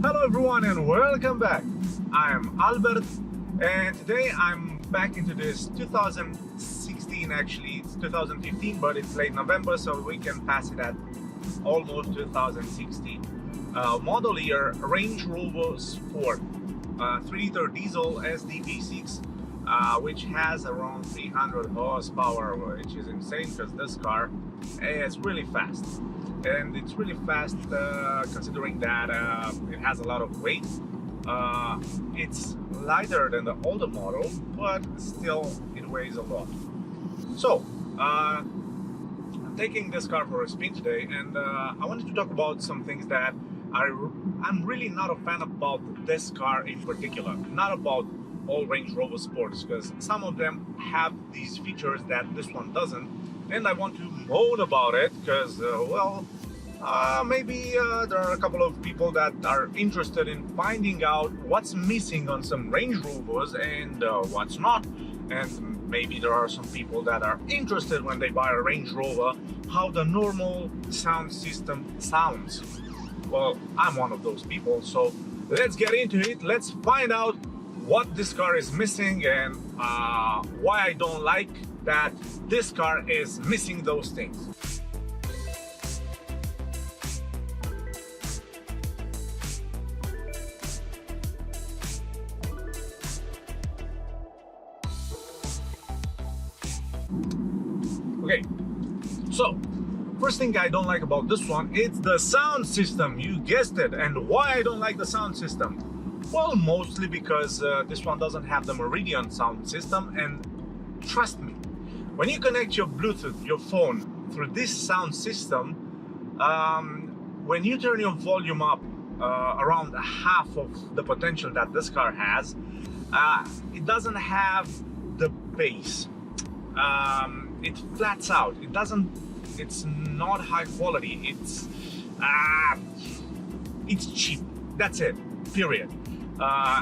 Hello everyone and welcome back. I'm Albert and today I'm back into this 2016, actually it's 2015 but it's late November so we can pass it at almost 2016. Model year Range Rover Sport 3-liter diesel SDV6 which has around 300 horsepower, which is insane because this car is really fast. And it's really fast considering that it has a lot of weight. It's lighter than the older model, but still it weighs a lot. So I'm taking this car for a spin today, and I wanted to talk about some things that I'm really not a fan about this car in particular, not about all Range Rover Sports, because some of them have these features that this one doesn't, and I want to moan about it because maybe there are a couple of people that are interested in finding out what's missing on some Range Rovers and what's not, and maybe there are some people that are interested when they buy a Range Rover how the normal sound system sounds. Well, I'm one of those people, so let's get into it. Let's find out what this car is missing and why I don't like that this car is missing those things. Okay, so first thing I don't like about this one, it's the sound system. You guessed it. And why I don't like the sound system? Well, mostly because this one doesn't have the Meridian sound system, and trust me, when you connect your Bluetooth, your phone, through this sound system, when you turn your volume up around half of the potential that this car has, it doesn't have the bass. It flats out. It's not high quality. It's cheap. That's it. Period.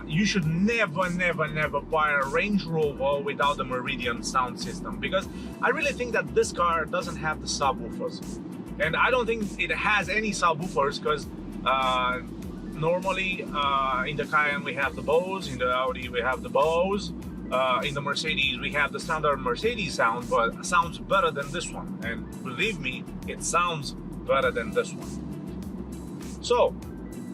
You should never buy a Range Rover without the Meridian sound system, because I really think that this car doesn't have the subwoofers, and I don't think it has any subwoofers because normally in the Cayenne we have the Bose, in the Audi we have the Bose, in the Mercedes we have the standard Mercedes sound, but it sounds better than this one, and believe me, it sounds better than this one. So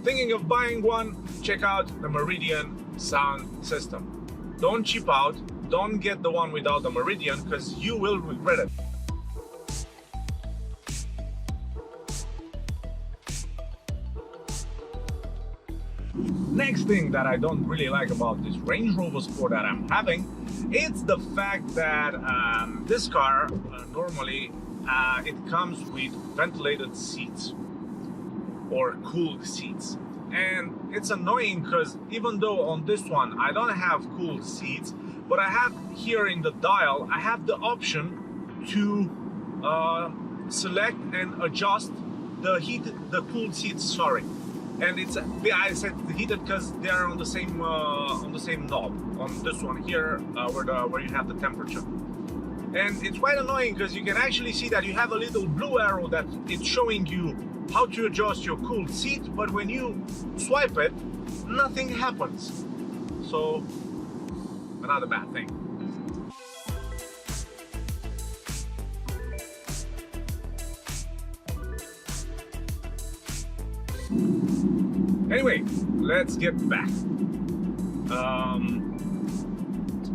thinking of buying one, check out the Meridian sound system. Don't cheap out, don't get the one without the Meridian because you will regret it. Next thing that I don't really like about this Range Rover Sport that I'm having, it's the fact that this car normally it comes with ventilated seats or cooled seats, and it's annoying because even though on this one I don't have cooled seats, but I have here in the dial I have the option to select and adjust the cooled seats, sorry. And it's, I said heated because they are on the same knob on this one here, where you have the temperature. And it's quite annoying because you can actually see that you have a little blue arrow that it's showing you how to adjust your cooled seat, but when you swipe it, nothing happens. So another bad thing. Anyway, let's get back.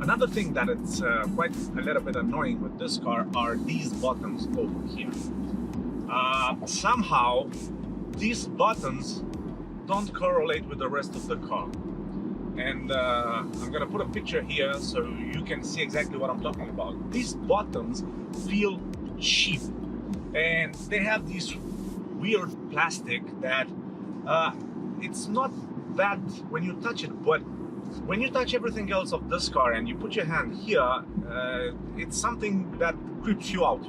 Another thing that it's quite a little bit annoying with this car are these buttons over here. Somehow these buttons don't correlate with the rest of the car, and I'm gonna put a picture here so you can see exactly what I'm talking about. These buttons feel cheap, and they have this weird plastic that it's not that when you touch it, but when you touch everything else of this car and you put your hand here, it's something that creeps you out.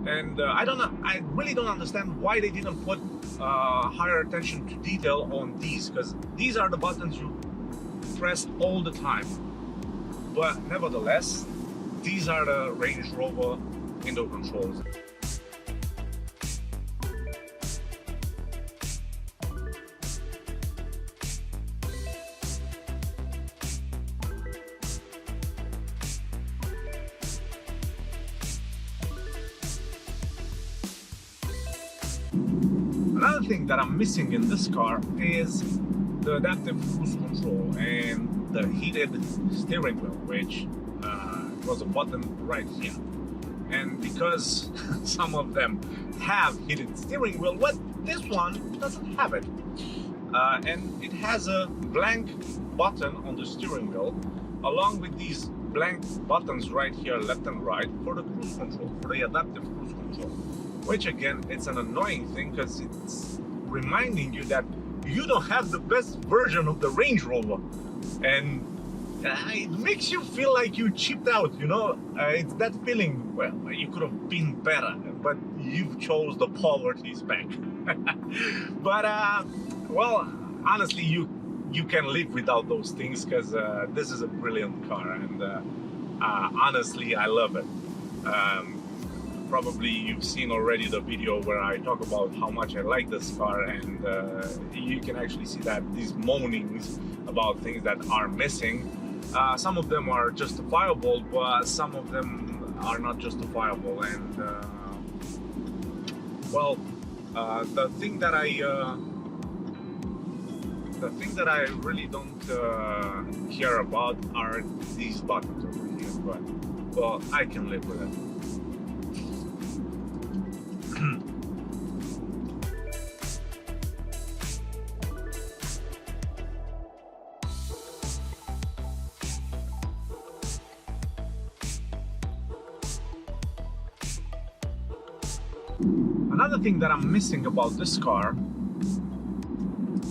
And I really don't understand why they didn't put higher attention to detail on these, because these are the buttons you press all the time. But nevertheless, these are the Range Rover window controls. Another thing that I'm missing in this car is the adaptive cruise control and the heated steering wheel, which was a button right here. And because some of them have heated steering wheel, but this one doesn't have it. And it has a blank button on the steering wheel, along with these blank buttons right here, left and right, for the cruise control, for the adaptive cruise control. Which again, it's an annoying thing because it's reminding you that you don't have the best version of the Range Rover, and it makes you feel like you cheaped out, you know. It's that feeling, well, you could have been better, but you've chose the poverty spec. But well, honestly, you can live without those things, because this is a brilliant car, and honestly, I love it. Probably you've seen already the video where I talk about how much I like this car, and you can actually see that these moanings about things that are missing, some of them are justifiable, but some of them are not justifiable. And well, the thing that I really don't care about are these buttons over here, but well, I can live with it. Another thing that I'm missing about this car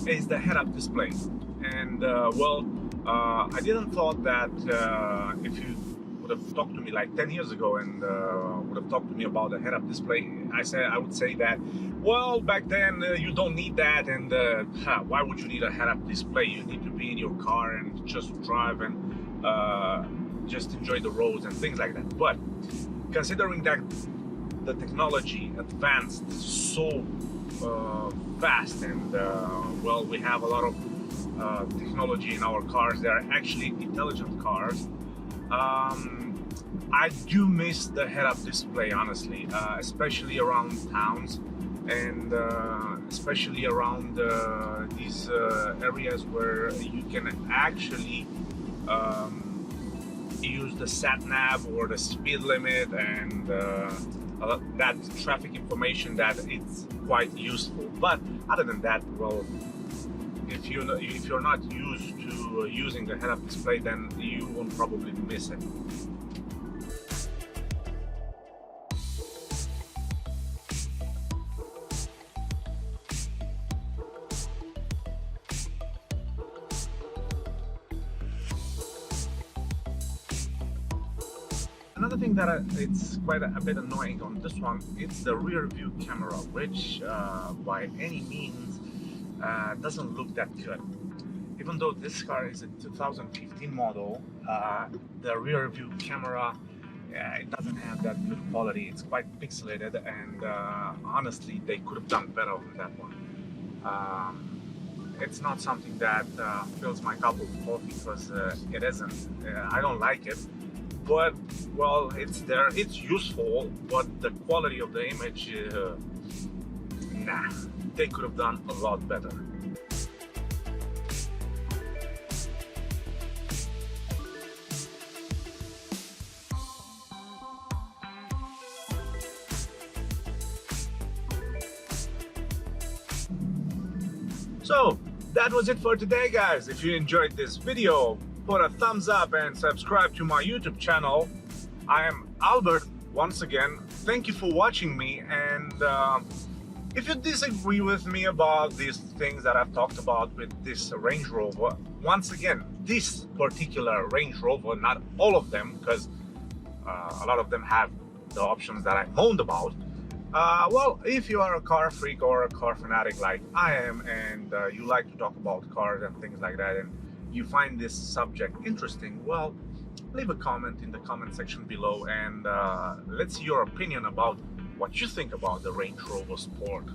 is the head-up display. And well, I didn't thought that if you would have talked to me like 10 years ago and would have talked to me about the head-up display, I would say that, well, back then you don't need that, and why would you need a head-up display? You need to be in your car and just drive and just enjoy the roads and things like that. But considering that the technology advanced so fast, and well, we have a lot of technology in our cars. They are actually intelligent cars. I do miss the head-up display, honestly, especially around towns, and especially around these areas where you can actually use the sat-nav or the speed limit, and that traffic information, that it's quite useful. But other than that, well, if you're not used to using the head-up display, then you won't probably miss it. Another thing that it's quite a bit annoying on this one, it's the rear view camera, which by any means doesn't look that good. Even though this car is a 2015 model, the rear view camera, it doesn't have that good quality. It's quite pixelated, and honestly, they could have done better with that one. It's not something that fills my cup of coffee, because it isn't. I don't like it. But, well, it's there, it's useful, but the quality of the image, nah, they could have done a lot better. So, that was it for today, guys. If you enjoyed this video, put a thumbs up and subscribe to my YouTube channel. I am Albert once again. Thank you for watching me, and if you disagree with me about these things that I've talked about with this Range Rover, once again, this particular Range Rover, not all of them, because a lot of them have the options that I moaned about. Well, if you are a car freak or a car fanatic like I am, and you like to talk about cars and things like that, and you find this subject interesting, well, leave a comment in the comment section below, and let's see your opinion about what you think about the Range Rover Sport.